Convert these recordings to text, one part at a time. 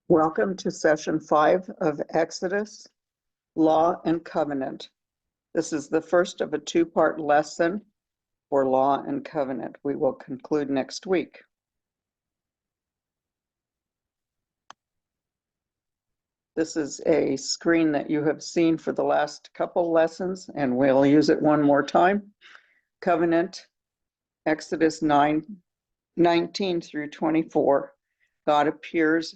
Welcome to session 5 of Exodus, Law and Covenant. This is the first of a two-part lesson for Law and Covenant. We will conclude next week. This is a screen that you have seen for the last couple lessons, and we'll use it one more time. Covenant, Exodus 19 through 24. God appears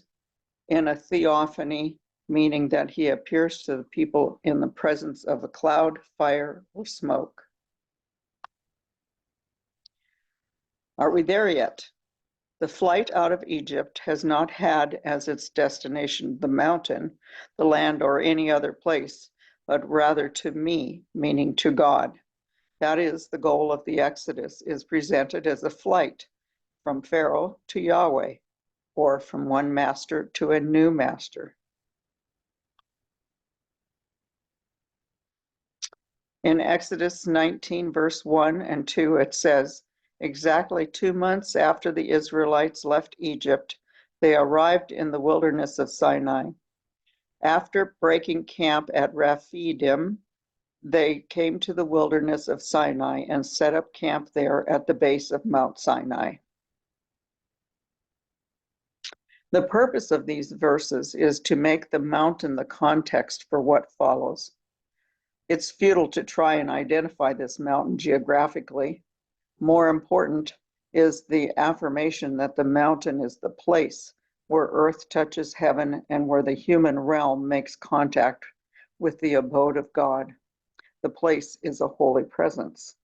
in a theophany, meaning that he appears to the people in the presence of a cloud, fire, or smoke. Are we there yet? The flight out of Egypt has not had as its destination the mountain, the land, or any other place, but rather to me, meaning to God. That is, the goal of the Exodus is presented as a flight from Pharaoh to Yahweh, or from one master to a new master. In Exodus 19, verse 1 and 2, it says, exactly 2 months after the Israelites left Egypt, they arrived in the wilderness of Sinai. After breaking camp at Rephidim, they came to the wilderness of Sinai and set up camp there at the base of Mount Sinai. The purpose of these verses is to make the mountain the context for what follows. It's futile to try and identify this mountain geographically. More important is the affirmation that the mountain is the place where earth touches heaven and where the human realm makes contact with the abode of God. The place is a holy presence.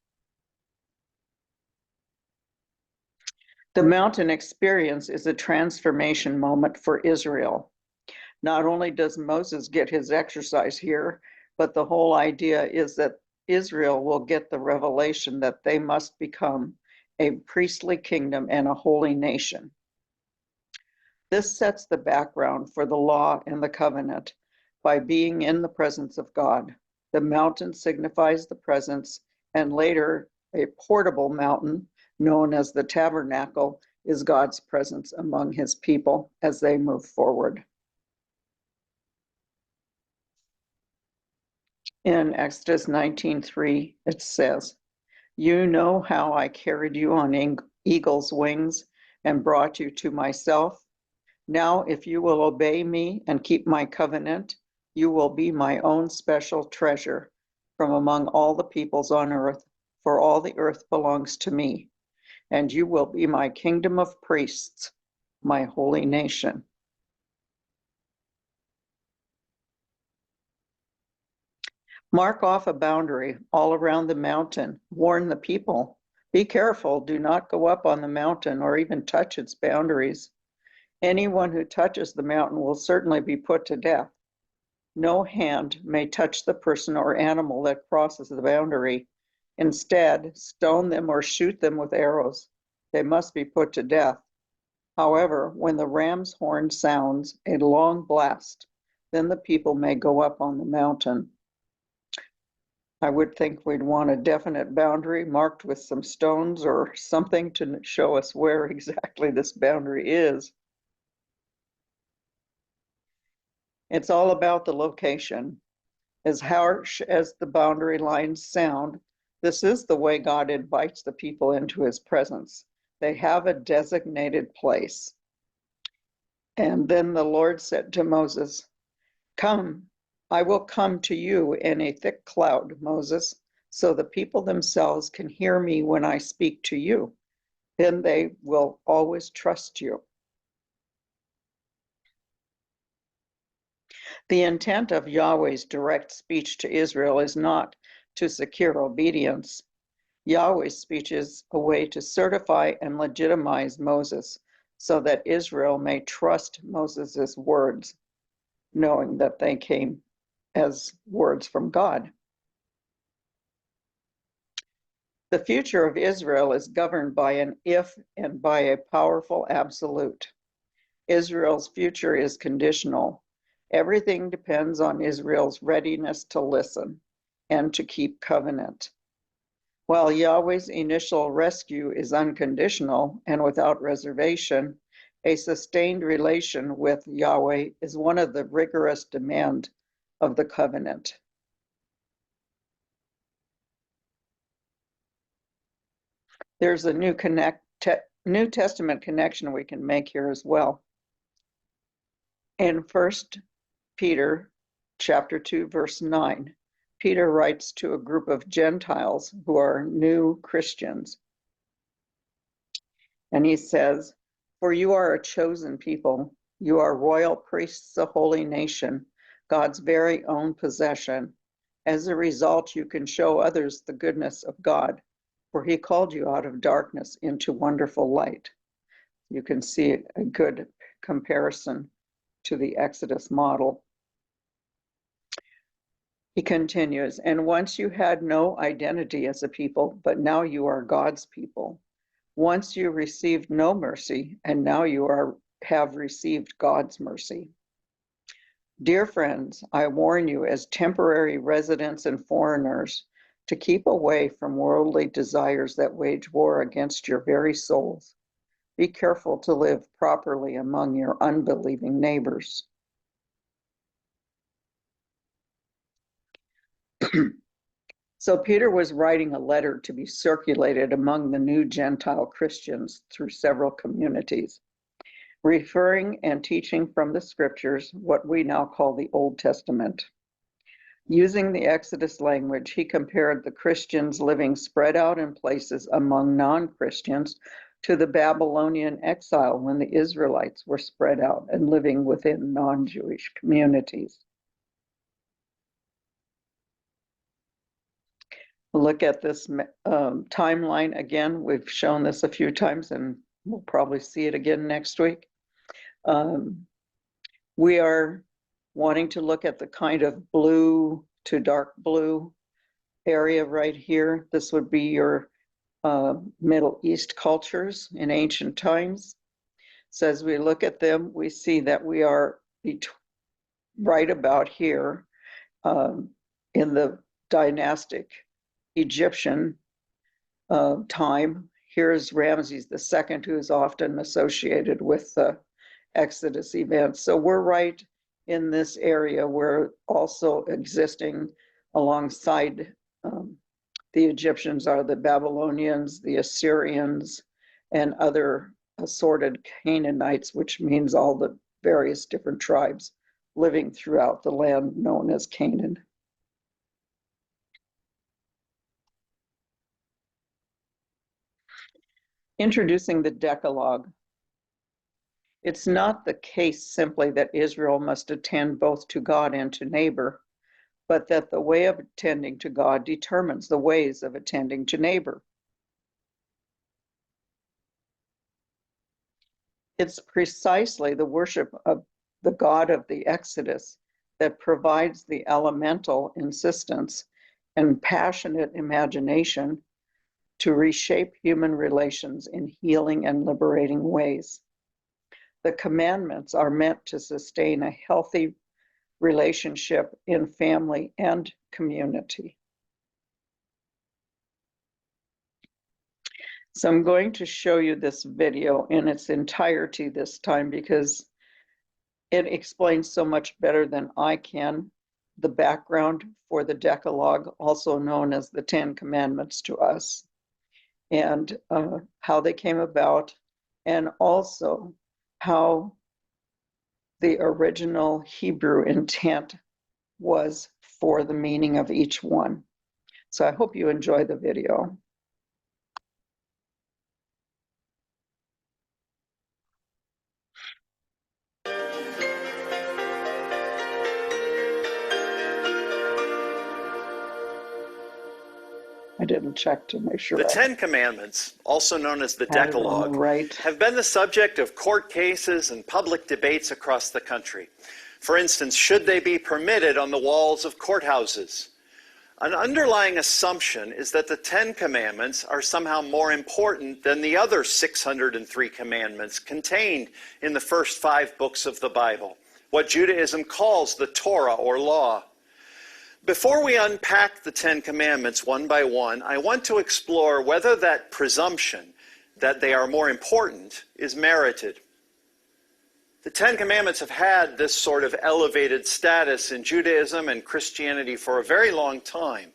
The mountain experience is a transformation moment for Israel. Not only does Moses get his exercise here, but the whole idea is that Israel will get the revelation that they must become a priestly kingdom and a holy nation. This sets the background for the law and the covenant by being in the presence of God. The mountain signifies the presence, and later a portable mountain known as the tabernacle is God's presence among his people as they move forward. In Exodus 19:3, it says, you know how I carried you on eagle's wings and brought you to myself. Now, if you will obey me and keep my covenant, you will be my own special treasure from among all the peoples on earth, for all the earth belongs to me, and you will be my kingdom of priests, my holy nation. Mark off a boundary all around the mountain. Warn the people. Be careful, do not go up on the mountain or even touch its boundaries. Anyone who touches the mountain will certainly be put to death. No hand may touch the person or animal that crosses the boundary. Instead, stone them or shoot them with arrows. They must be put to death. However, when the ram's horn sounds a long blast, then the people may go up on the mountain. I would think we'd want a definite boundary marked with some stones or something to show us where exactly this boundary is. It's all about the location. As harsh as the boundary lines sound, this is the way God invites the people into his presence. They have a designated place. And then the Lord said to Moses, come, I will come to you in a thick cloud, Moses, so the people themselves can hear me when I speak to you. Then they will always trust you. The intent of Yahweh's direct speech to Israel is not to secure obedience. Yahweh's speech is a way to certify and legitimize Moses so that Israel may trust Moses' words, knowing that they came as words from God. The future of Israel is governed by an if and by a powerful absolute. Israel's future is conditional. Everything depends on Israel's readiness to listen and to keep covenant. While Yahweh's initial rescue is unconditional and without reservation, A sustained relation with Yahweh is one of the rigorous demands of the covenant. There's a New Testament connection we can make here as well. In 1 Peter chapter 2, verse 9, Peter writes to a group of Gentiles who are new Christians. And he says, "For you are a chosen people. You are royal priests, a holy nation, God's very own possession. As a result, you can show others the goodness of God, for he called you out of darkness into wonderful light." You can see a good comparison to the Exodus model. He continues, "And once you had no identity as a people, but now you are God's people. Once you received no mercy, and now you have received God's mercy. Dear friends, I warn you as temporary residents and foreigners to keep away from worldly desires that wage war against your very souls. Be careful to live properly among your unbelieving neighbors." So Peter was writing a letter to be circulated among the new Gentile Christians through several communities, referring and teaching from the scriptures what we now call the Old Testament. Using the Exodus language, he compared the Christians living spread out in places among non-Christians to the Babylonian exile when the Israelites were spread out and living within non-Jewish communities. Look at this timeline again. We've shown this a few times and we'll probably see it again next week. We are wanting to look at the kind of blue to dark blue area right here. This would be your Middle East cultures in ancient times. So as we look at them, we see that we are right about here in the dynastic Egyptian time. Here's Ramses II, who is often associated with the Exodus events. So we're right in this area. We're also existing alongside the Egyptians are the Babylonians, the Assyrians, and other assorted Canaanites, which means all the various different tribes living throughout the land known as Canaan. Introducing the Decalogue. It's not the case simply that Israel must attend both to God and to neighbor, but that the way of attending to God determines the ways of attending to neighbor. It's precisely the worship of the God of the Exodus that provides the elemental insistence and passionate imagination to reshape human relations in healing and liberating ways. The commandments are meant to sustain a healthy relationship in family and community. So I'm going to show you this video in its entirety this time because it explains so much better than I can the background for the Decalogue, also known as the Ten Commandments to us, and how they came about, and also how the original Hebrew intent was for the meaning of each one. So I hope you enjoy the video. I didn't check to make sure. The Ten Commandments, also known as the Had it on the Decalogue, right. have been the subject of court cases and public debates across the country. For instance, should they be permitted on the walls of courthouses? An underlying assumption is that the Ten Commandments are somehow more important than the other 603 commandments contained in the first 5 books of the Bible, what Judaism calls the Torah or law. Before we unpack the Ten Commandments one by one, I want to explore whether that presumption that they are more important is merited. The Ten Commandments have had this sort of elevated status in Judaism and Christianity for a very long time.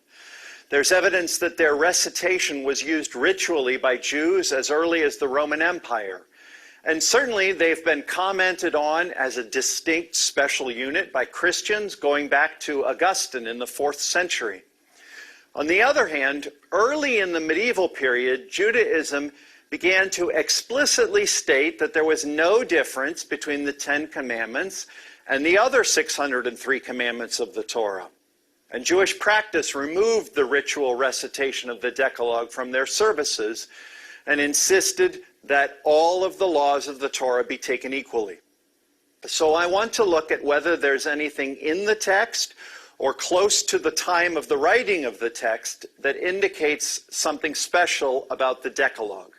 There's evidence that their recitation was used ritually by Jews as early as the Roman Empire. And certainly they've been commented on as a distinct special unit by Christians going back to Augustine in the 4th century. On the other hand, early in the medieval period, Judaism began to explicitly state that there was no difference between the 10 Commandments and the other 603 commandments of the Torah. And Jewish practice removed the ritual recitation of the Decalogue from their services and insisted that all of the laws of the Torah be taken equally. So I want to look at whether there's anything in the text or close to the time of the writing of the text that indicates something special about the Decalogue.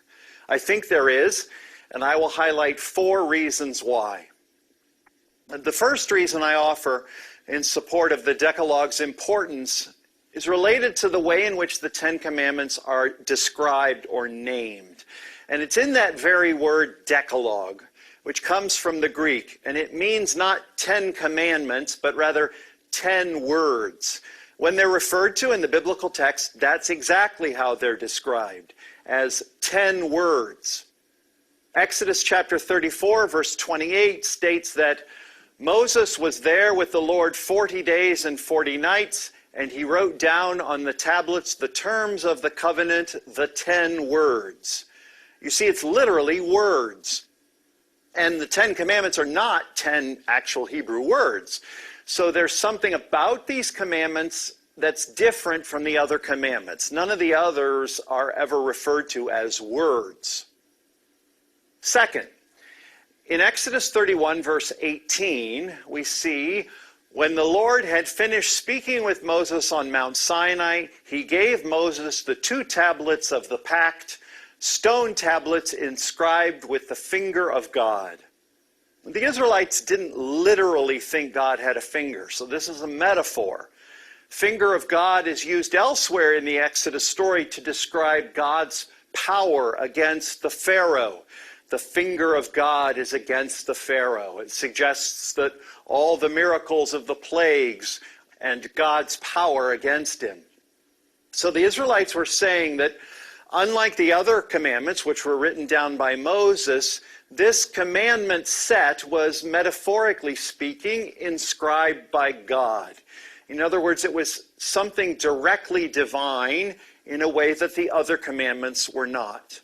I think there is, and I will highlight 4 reasons why. The first reason I offer in support of the Decalogue's importance is related to the way in which the 10 Commandments are described or named. And it's in that very word Decalogue, which comes from the Greek, and it means not 10 commandments, but rather 10 words. When they're referred to in the biblical text, that's exactly how they're described, as 10 words. Exodus chapter 34, verse 28 states that Moses was there with the Lord 40 days and 40 nights, and he wrote down on the tablets the terms of the covenant, the 10 words. You see, it's literally words. And the 10 Commandments are not 10 actual Hebrew words. So there's something about these commandments that's different from the other commandments. None of the others are ever referred to as words. Second, in Exodus 31, verse 18, we see, when the Lord had finished speaking with Moses on Mount Sinai, he gave Moses the 2 tablets of the pact, stone tablets inscribed with the finger of God. The Israelites didn't literally think God had a finger, so this is a metaphor. Finger of God is used elsewhere in the Exodus story to describe God's power against the Pharaoh. The finger of God is against the Pharaoh. It suggests that all the miracles of the plagues and God's power against him. So the Israelites were saying that unlike the other commandments, which were written down by Moses, this commandment set was, metaphorically speaking, inscribed by God. In other words, it was something directly divine in a way that the other commandments were not.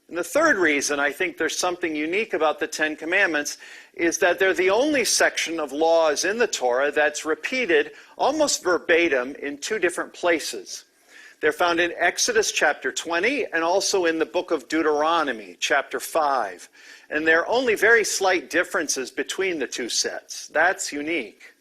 And the third reason I think there's something unique about the 10 Commandments is that they're the only section of laws in the Torah that's repeated almost verbatim in 2 different places. They're found in Exodus chapter 20 and also in the book of Deuteronomy chapter 5. And there are only very slight differences between the 2 sets. That's unique.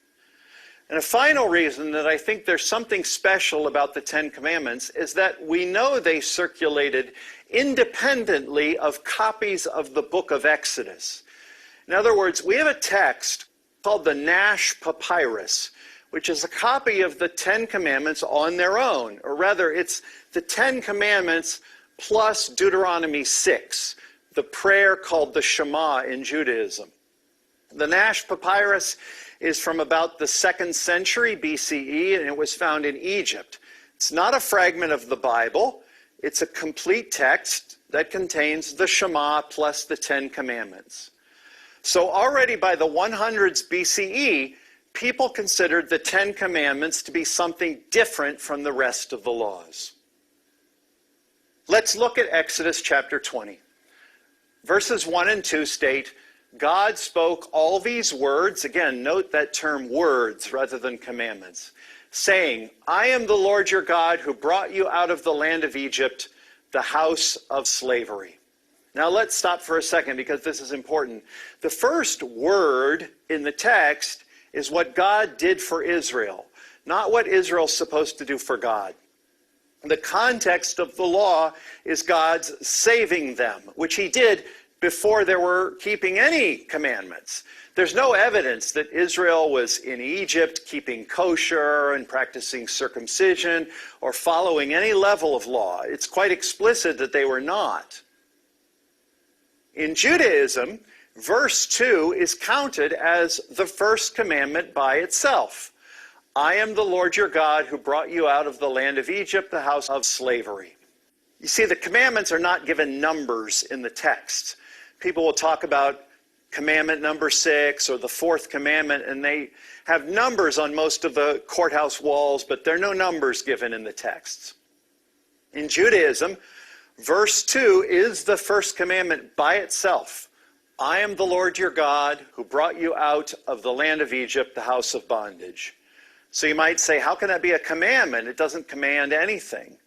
And a final reason that I think there's something special about the 10 Commandments is that we know they circulated independently of copies of the book of Exodus. In other words, we have a text called the Nash Papyrus, which is a copy of the 10 Commandments on their own. Or rather, it's the 10 Commandments plus Deuteronomy 6, the prayer called the Shema in Judaism. The Nash Papyrus is from about the 2nd century BCE, and it was found in Egypt. It's not a fragment of the Bible. It's a complete text that contains the Shema plus the 10 Commandments. So already by the 100s BCE, people considered the 10 Commandments to be something different from the rest of the laws. Let's look at Exodus chapter 20. Verses 1 and 2 state, God spoke all these words, again, note that term words rather than commandments, saying, I am the Lord your God who brought you out of the land of Egypt, the house of slavery. Now let's stop for a second because this is important. The first word in the text is what God did for Israel, not what Israel's supposed to do for God. The context of the law is God's saving them, which he did before they were keeping any commandments. There's no evidence that Israel was in Egypt keeping kosher and practicing circumcision or following any level of law. It's quite explicit that they were not. In Judaism, verse 2 is counted as the first commandment by itself. I am the Lord your God who brought you out of the land of Egypt, the house of slavery. You see, the commandments are not given numbers in the text. People will talk about commandment number 6 or the fourth commandment, and they have numbers on most of the courthouse walls, but there are no numbers given in the texts. In Judaism, verse 2 is the first commandment by itself. I am the Lord your God who brought you out of the land of Egypt, the house of bondage. So you might say, how can that be a commandment? It doesn't command anything.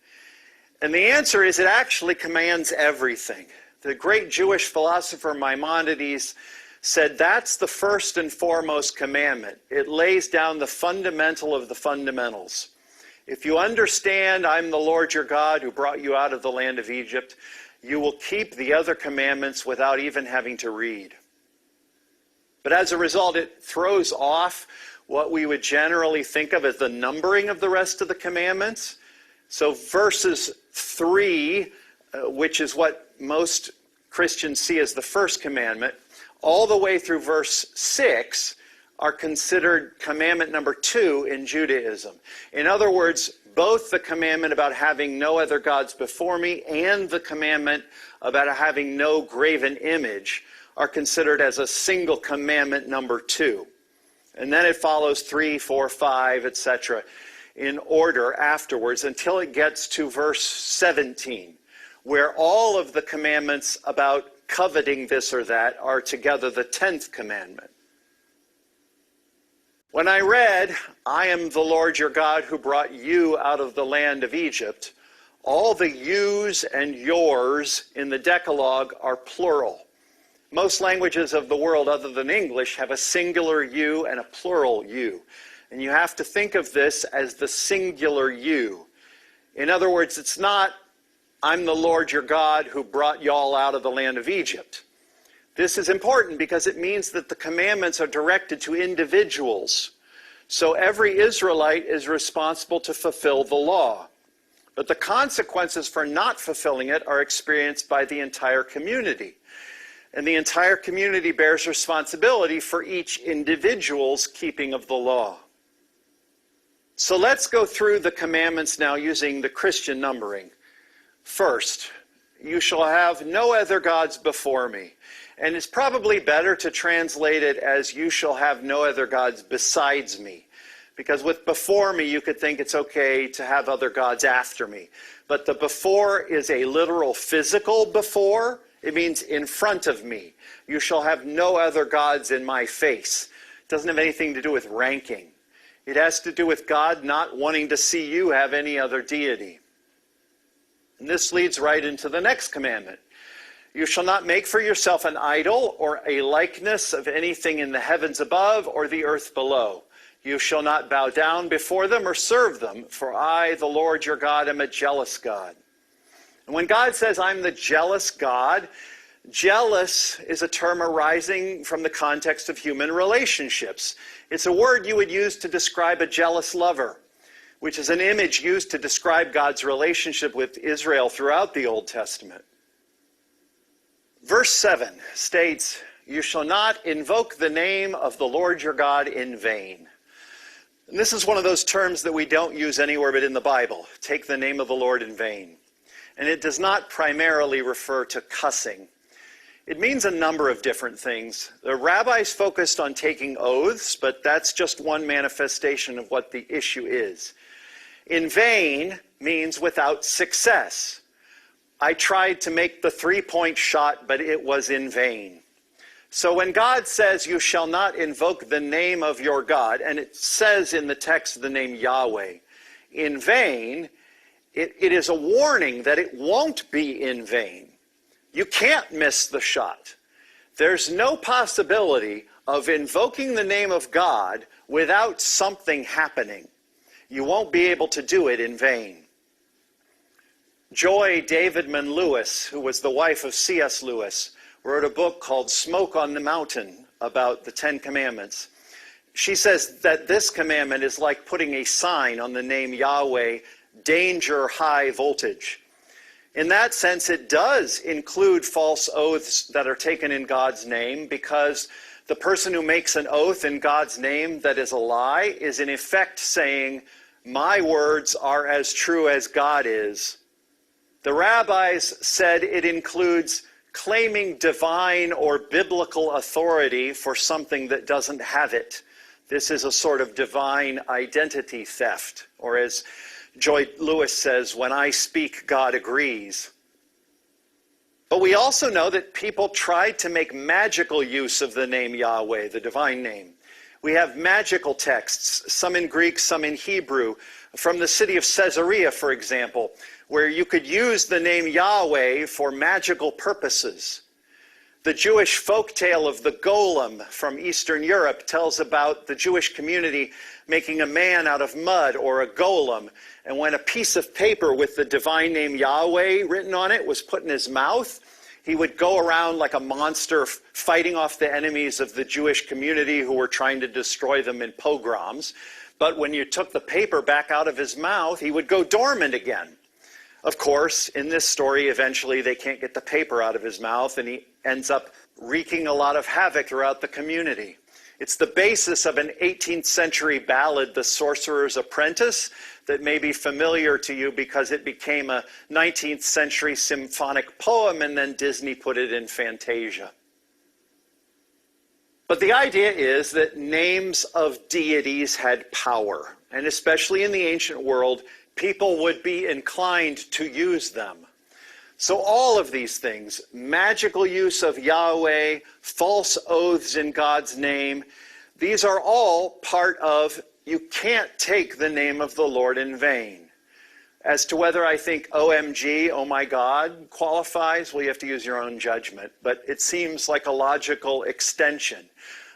And the answer is it actually commands everything. The great Jewish philosopher Maimonides said that's the first and foremost commandment. It lays down the fundamental of the fundamentals. If you understand I'm the Lord your God who brought you out of the land of Egypt, you will keep the other commandments without even having to read. But as a result, it throws off what we would generally think of as the numbering of the rest of the commandments. So verses 3, which is what most Christians see as the first commandment, all the way through verse 6 are considered commandment number 2 in Judaism. In other words, both the commandment about having no other gods before me and the commandment about having no graven image are considered as a single commandment number 2. And then it follows 3, 4, 5, etc. in order afterwards until it gets to verse 17, where all of the commandments about coveting this or that are together the 10th commandment. When I read, I am the Lord your God who brought you out of the land of Egypt, all the yous and yours in the Decalogue are plural. Most languages of the world other than English have a singular you and a plural you. And you have to think of this as the singular you. In other words, it's not, I'm the Lord your God who brought y'all out of the land of Egypt. This is important because it means that the commandments are directed to individuals. So every Israelite is responsible to fulfill the law. But the consequences for not fulfilling it are experienced by the entire community. And the entire community bears responsibility for each individual's keeping of the law. So let's go through the commandments now using the Christian numbering. First, you shall have no other gods before me. And it's probably better to translate it as you shall have no other gods besides me. Because with before me, you could think it's okay to have other gods after me. But the before is a literal physical before. It means in front of me. You shall have no other gods in my face. It doesn't have anything to do with ranking. It has to do with God not wanting to see you have any other deity. And this leads right into the next commandment. You shall not make for yourself an idol or a likeness of anything in the heavens above or the earth below. You shall not bow down before them or serve them, for I, the Lord your God, am a jealous God. And when God says, I'm the jealous God, jealous is a term arising from the context of human relationships. It's a word you would use to describe a jealous lover, which is an image used to describe God's relationship with Israel throughout the Old Testament. Verse 7 states, you shall not invoke the name of the Lord your God in vain. And this is one of those terms that we don't use anywhere but in the Bible. Take the name of the Lord in vain. And it does not primarily refer to cussing. It means a number of different things. The rabbis focused on taking oaths, but that's just one manifestation of what the issue is. In vain means without success. I tried to make the three-point shot, but it was in vain. So when God says, you shall not invoke the name of your God, and it says in the text the name Yahweh, in vain, it is a warning that it won't be in vain. You can't miss the shot. There's no possibility of invoking the name of God without something happening. You won't be able to do it in vain. Joy Davidman Lewis, who was the wife of C.S. Lewis, wrote a book called Smoke on the Mountain about the 10 Commandments. She says that this commandment is like putting a sign on the name Yahweh, danger high voltage. In that sense, it does include false oaths that are taken in God's name, because the person who makes an oath in God's name that is a lie is in effect saying, my words are as true as God is. The rabbis said it includes claiming divine or biblical authority for something that doesn't have it. This is a sort of divine identity theft, or as Joy Lewis says, when I speak, God agrees. But we also know that people tried to make magical use of the name Yahweh, the divine name. We have magical texts, some in Greek, some in Hebrew, from the city of Caesarea, for example, where you could use the name Yahweh for magical purposes. The Jewish folk tale of the golem from Eastern Europe tells about the Jewish community making a man out of mud, or a golem, and when a piece of paper with the divine name Yahweh written on it was put in his mouth, he would go around like a monster fighting off the enemies of the Jewish community who were trying to destroy them in pogroms. But when you took the paper back out of his mouth, he would go dormant again. Of course, in this story, eventually they can't get the paper out of his mouth, and he ends up wreaking a lot of havoc throughout the community. It's the basis of an 18th century ballad, The Sorcerer's Apprentice, that may be familiar to you because it became a 19th century symphonic poem, and then Disney put it in Fantasia. But the idea is that names of deities had power, and especially in the ancient world, people would be inclined to use them. So all of these things, magical use of Yahweh, false oaths in God's name, these are all part of, you can't take the name of the Lord in vain. As to whether I think OMG, oh my God, qualifies, well, you have to use your own judgment. But it seems like a logical extension.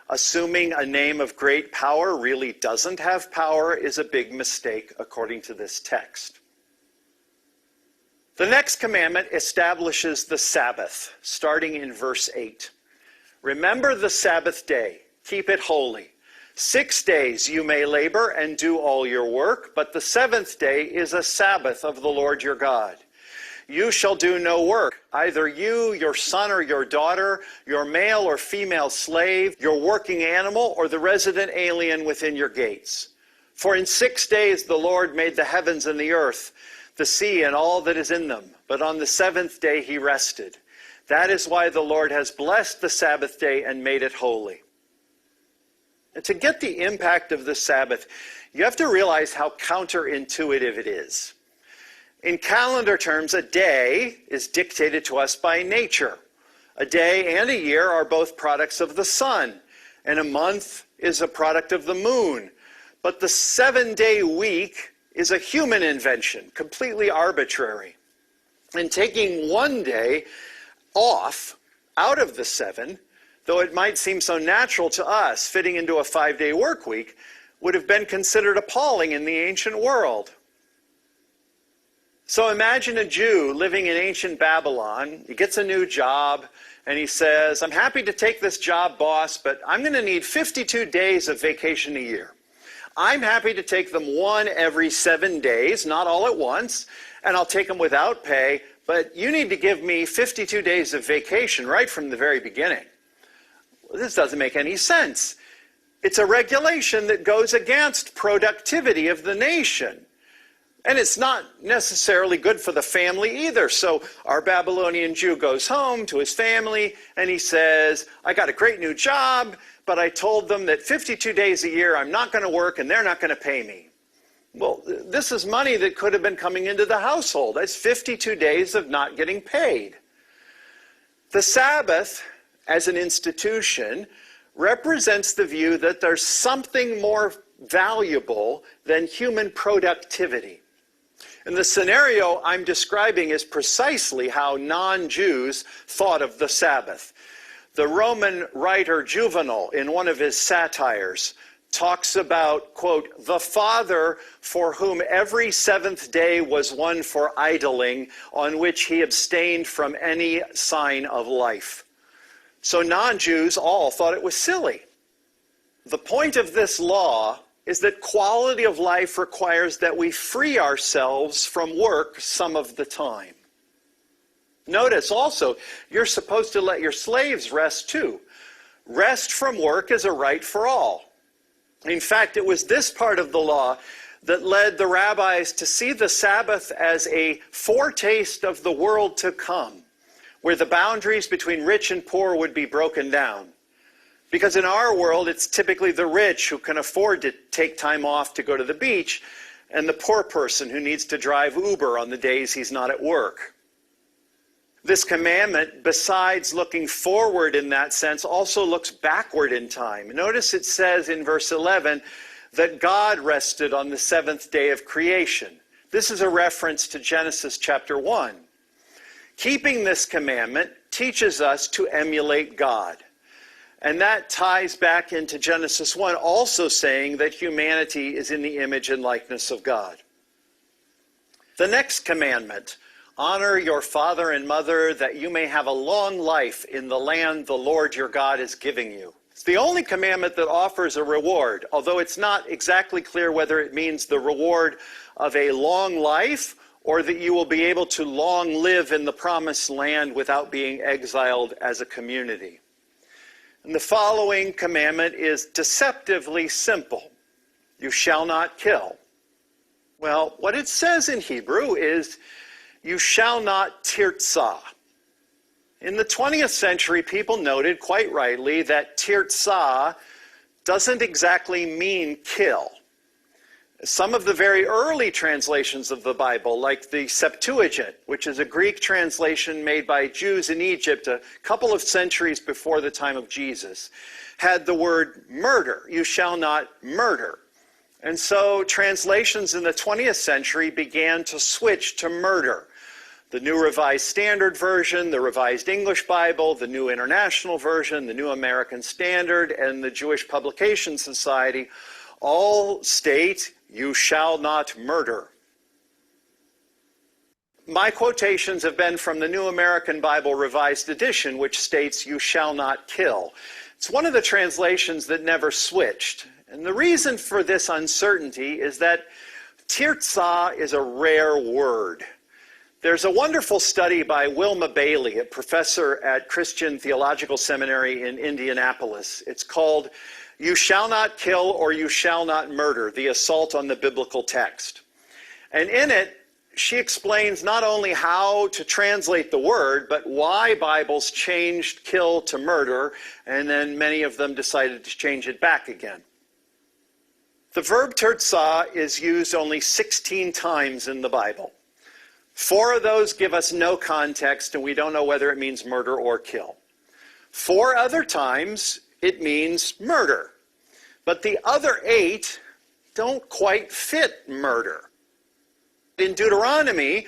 Assuming a name of great power really doesn't have power is a big mistake, according to this text. The next commandment establishes the Sabbath, starting in verse 8. Remember the Sabbath day, keep it holy. 6 days you may labor and do all your work, but the seventh day is a Sabbath of the Lord your God. You shall do no work, either you, your son or your daughter, your male or female slave, your working animal, or the resident alien within your gates. For in 6 days the Lord made the heavens and the earth, the sea and all that is in them. But on the seventh day he rested. That is why the Lord has blessed the Sabbath day and made it holy. And to get the impact of the Sabbath, you have to realize how counterintuitive it is. In calendar terms, a day is dictated to us by nature. A day and a year are both products of the sun, and a month is a product of the moon. But the 7-day week is a human invention, completely arbitrary. And taking one day off out of the 7, though it might seem so natural to us, fitting into a 5-day work week, would have been considered appalling in the ancient world. So imagine a Jew living in ancient Babylon. He gets a new job, and he says, I'm happy to take this job, boss, but I'm going to need 52 days of vacation a year. I'm happy to take them one every 7 days, not all at once, and I'll take them without pay, but you need to give me 52 days of vacation right from the very beginning. Well, this doesn't make any sense. It's a regulation that goes against productivity of the nation. And it's not necessarily good for the family either. So our Babylonian Jew goes home to his family and he says, I got a great new job, but I told them that 52 days a year I'm not going to work and they're not going to pay me. Well, this is money that could have been coming into the household. That's 52 days of not getting paid. The Sabbath, as an institution, represents the view that there's something more valuable than human productivity. And the scenario I'm describing is precisely how non-Jews thought of the Sabbath. The Roman writer Juvenal, in one of his satires, talks about, quote, the father for whom every seventh day was one for idling, on which he abstained from any sign of life. So non-Jews all thought it was silly. The point of this law is that quality of life requires that we free ourselves from work some of the time. Notice also, you're supposed to let your slaves rest too. Rest from work is a right for all. In fact, it was this part of the law that led the rabbis to see the Sabbath as a foretaste of the world to come, where the boundaries between rich and poor would be broken down. Because in our world, it's typically the rich who can afford to take time off to go to the beach, and the poor person who needs to drive Uber on the days he's not at work. This commandment, besides looking forward in that sense, also looks backward in time. Notice it says in verse 11 that God rested on the seventh day of creation. This is a reference to Genesis chapter 1. Keeping this commandment teaches us to emulate God. And that ties back into Genesis 1, also saying that humanity is in the image and likeness of God. The next commandment, honor your father and mother that you may have a long life in the land the Lord your God is giving you. It's the only commandment that offers a reward, although it's not exactly clear whether it means the reward of a long life or that you will be able to long live in the promised land without being exiled as a community. And the following commandment is deceptively simple. You shall not kill. Well, what it says in Hebrew is, you shall not tirtzah. In the 20th century, people noted quite rightly that tirtzah doesn't exactly mean kill. Some of the very early translations of the Bible, like the Septuagint, which is a Greek translation made by Jews in Egypt a couple of centuries before the time of Jesus, had the word murder. You shall not murder. And so translations in the 20th century began to switch to murder. The New Revised Standard Version, the Revised English Bible, the New International Version, the New American Standard, and the Jewish Publication Society all state, you shall not murder. My quotations have been from the New American Bible Revised Edition, which states, you shall not kill. It's one of the translations that never switched. And the reason for this uncertainty is that tirtzah is a rare word. There's a wonderful study by Wilma Bailey, a professor at Christian Theological Seminary in Indianapolis. It's called You Shall Not Kill or You Shall Not Murder, the Assault on the Biblical Text. And in it, she explains not only how to translate the word, but why Bibles changed kill to murder, and then many of them decided to change it back again. The verb tirtzah is used only 16 times in the Bible. 4 of those give us no context, and we don't know whether it means murder or kill. 4 other times, it means murder. But the other 8 don't quite fit murder. In Deuteronomy,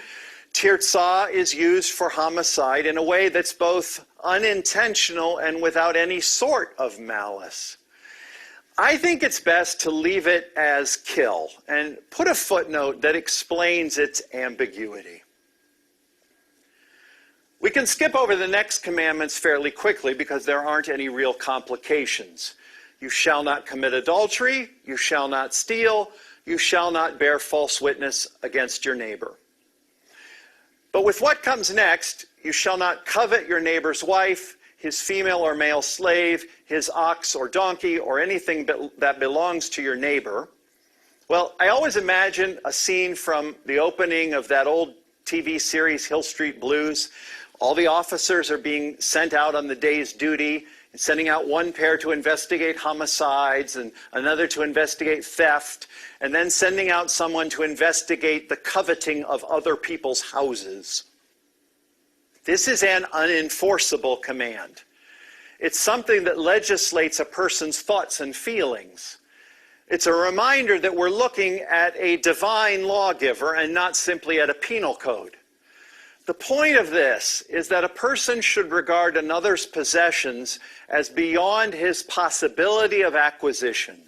tirtzah is used for homicide in a way that's both unintentional and without any sort of malice. I think it's best to leave it as kill and put a footnote that explains its ambiguity. We can skip over the next commandments fairly quickly because there aren't any real complications. You shall not commit adultery, you shall not steal, you shall not bear false witness against your neighbor. But with what comes next, you shall not covet your neighbor's wife, his female or male slave, his ox or donkey, or anything that belongs to your neighbor. Well, I always imagine a scene from the opening of that old TV series, Hill Street Blues. All the officers are being sent out on the day's duty, and sending out one pair to investigate homicides and another to investigate theft, and then sending out someone to investigate the coveting of other people's houses. This is an unenforceable command. It's something that legislates a person's thoughts and feelings. It's a reminder that we're looking at a divine lawgiver and not simply at a penal code. The point of this is that a person should regard another's possessions as beyond his possibility of acquisition.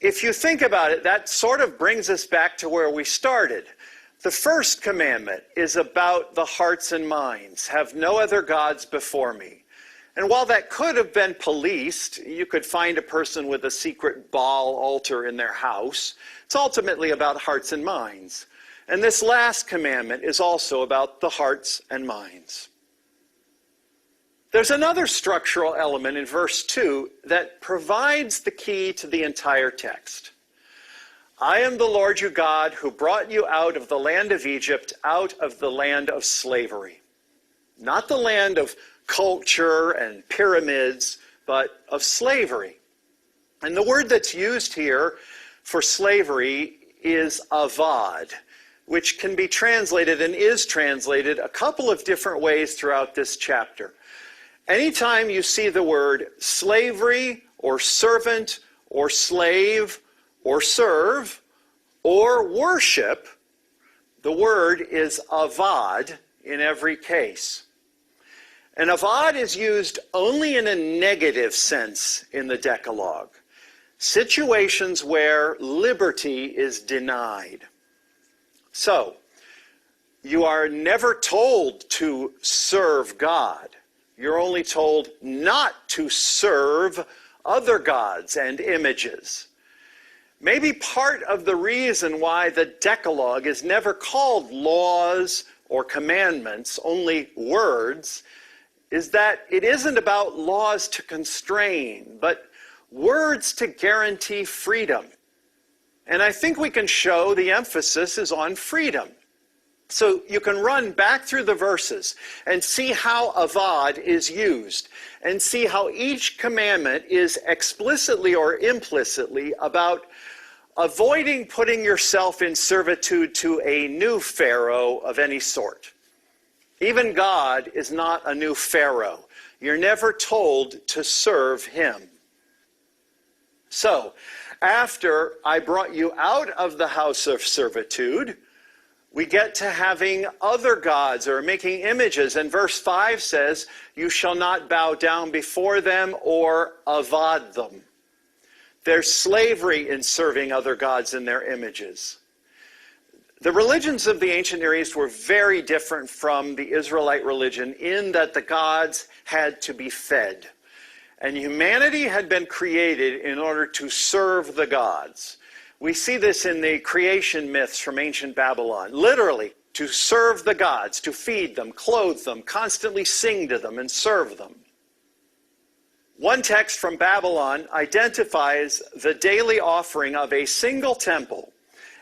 If you think about it, that sort of brings us back to where we started. The first commandment is about the hearts and minds. Have no other gods before me. And while that could have been policed, you could find a person with a secret Baal altar in their house, it's ultimately about hearts and minds. And this last commandment is also about the hearts and minds. There's another structural element in verse 2 that provides the key to the entire text. I am the Lord your God who brought you out of the land of Egypt, out of the land of slavery. Not the land of culture and pyramids, but of slavery. And the word that's used here for slavery is avad, which can be translated and is translated a couple of different ways throughout this chapter. Anytime you see the word slavery or servant or slave or serve or worship, the word is avad in every case. And avad is used only in a negative sense in the Decalogue. Situations where liberty is denied. So, you are never told to serve God. You're only told not to serve other gods and images. Maybe part of the reason why the Decalogue is never called laws or commandments, only words, is that it isn't about laws to constrain, but words to guarantee freedom. And I think we can show the emphasis is on freedom. So you can run back through the verses and see how avad is used and see how each commandment is explicitly or implicitly about avoiding putting yourself in servitude to a new pharaoh of any sort. Even God is not a new pharaoh. You're never told to serve him. So, after I brought you out of the house of servitude, we get to having other gods or making images. And verse 5 says, you shall not bow down before them or avad them. There's slavery in serving other gods and their images. The religions of the ancient Near East were very different from the Israelite religion in that the gods had to be fed. And humanity had been created in order to serve the gods. We see this in the creation myths from ancient Babylon. Literally, to serve the gods, to feed them, clothe them, constantly sing to them, and serve them. One text from Babylon identifies the daily offering of a single temple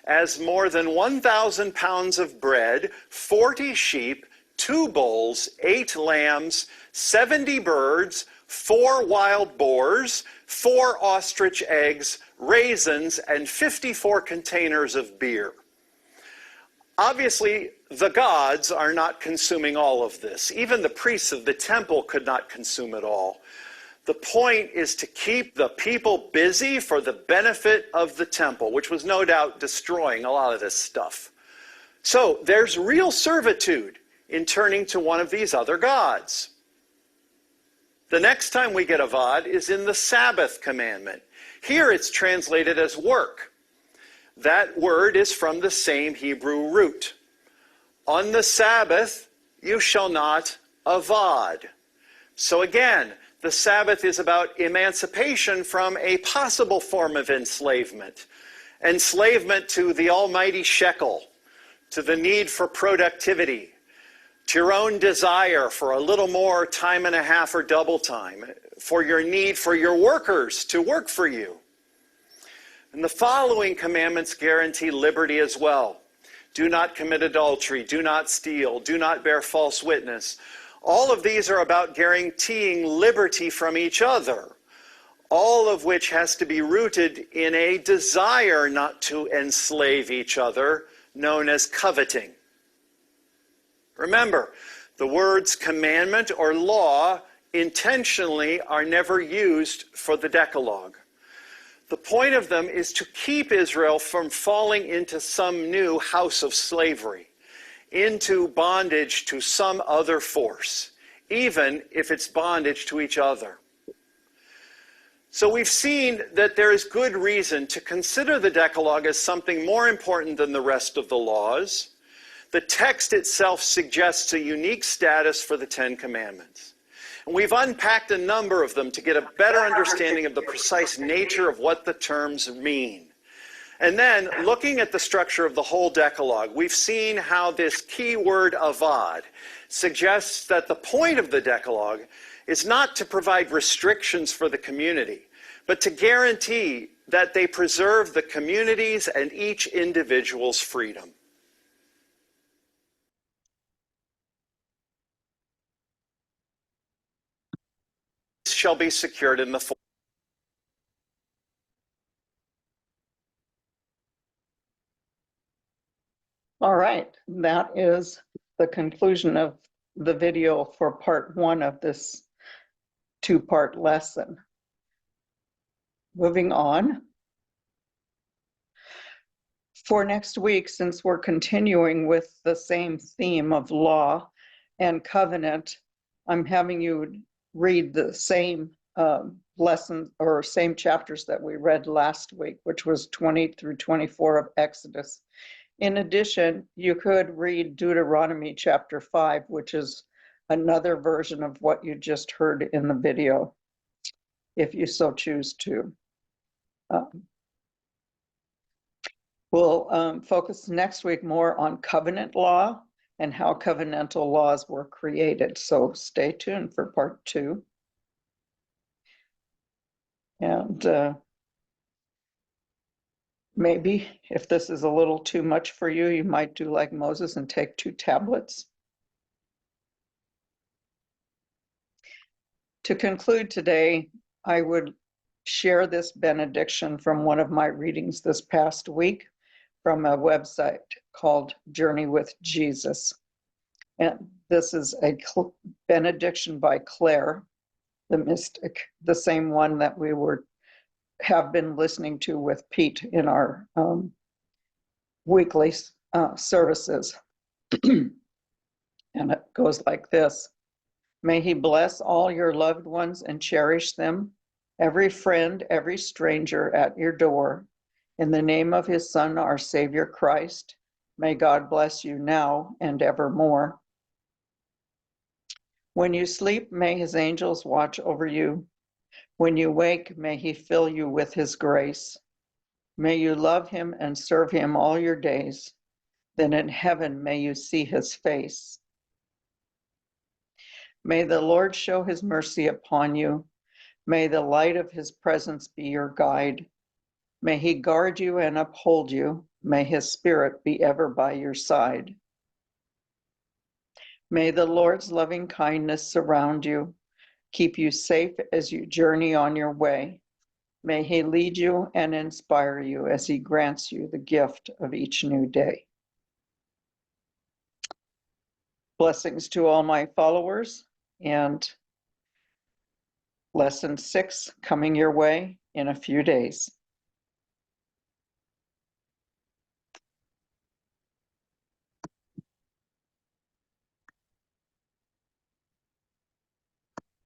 as more than 1,000 pounds of bread, 40 sheep, 2 bulls, 8 lambs, 70 birds, 4 wild boars, 4 ostrich eggs, raisins, and 54 containers of beer. Obviously, the gods are not consuming all of this. Even the priests of the temple could not consume it all. The point is to keep the people busy for the benefit of the temple, which was no doubt destroying a lot of this stuff. So there's real servitude in turning to one of these other gods. The next time we get avad is in the Sabbath commandment. Here it's translated as work. That word is from the same Hebrew root. On the Sabbath, you shall not avad. So again, the Sabbath is about emancipation from a possible form of enslavement. Enslavement to the almighty shekel, to the need for productivity, to your own desire for a little more time and a half or double time, for your need for your workers to work for you. And the following commandments guarantee liberty as well. Do not commit adultery, do not steal, do not bear false witness. All of these are about guaranteeing liberty from each other, all of which has to be rooted in a desire not to enslave each other, known as coveting. Remember, the words commandment or law intentionally are never used for the Decalogue. The point of them is to keep Israel from falling into some new house of slavery, into bondage to some other force, even if it's bondage to each other. So we've seen that there is good reason to consider the Decalogue as something more important than the rest of the laws. The text itself suggests a unique status for the Ten Commandments. And we've unpacked a number of them to get a better understanding of the precise nature of what the terms mean. And then, looking at the structure of the whole Decalogue, we've seen how this key word avad suggests that the point of the Decalogue is not to provide restrictions for the community, but to guarantee that they preserve the community's and each individual's freedom. Shall be secured in the form. All right, that is the conclusion of the video for part 1 of this 2-part lesson. Moving on. For next week, since we're continuing with the same theme of law and covenant, I'm having you read the same lessons or same chapters that we read last week, which was 20 through 24 of Exodus. In addition, you could read Deuteronomy chapter 5, which is another version of what you just heard in the video, if you so choose to. We'll focus next week more on covenant law and how covenantal laws were created. So stay tuned for part 2. And maybe if this is a little too much for you, you might do like Moses and take 2 tablets. To conclude today, I would share this benediction from one of my readings this past week from a website called Journey with Jesus. And this is a benediction by Claire, the mystic, the same one that we have been listening to with Pete in our weekly services. And it goes like this. May he bless all your loved ones and cherish them, every friend, every stranger at your door. In the name of his Son, our Savior Christ, may God bless you now and evermore. When you sleep, may his angels watch over you. When you wake, may he fill you with his grace. May you love him and serve him all your days. Then in heaven may you see his face. May the Lord show his mercy upon you. May the light of his presence be your guide. May he guard you and uphold you. May his spirit be ever by your side. May the Lord's loving kindness surround you, keep you safe as you journey on your way. May he lead you and inspire you as he grants you the gift of each new day. Blessings to all my followers, and lesson 6 coming your way in a few days.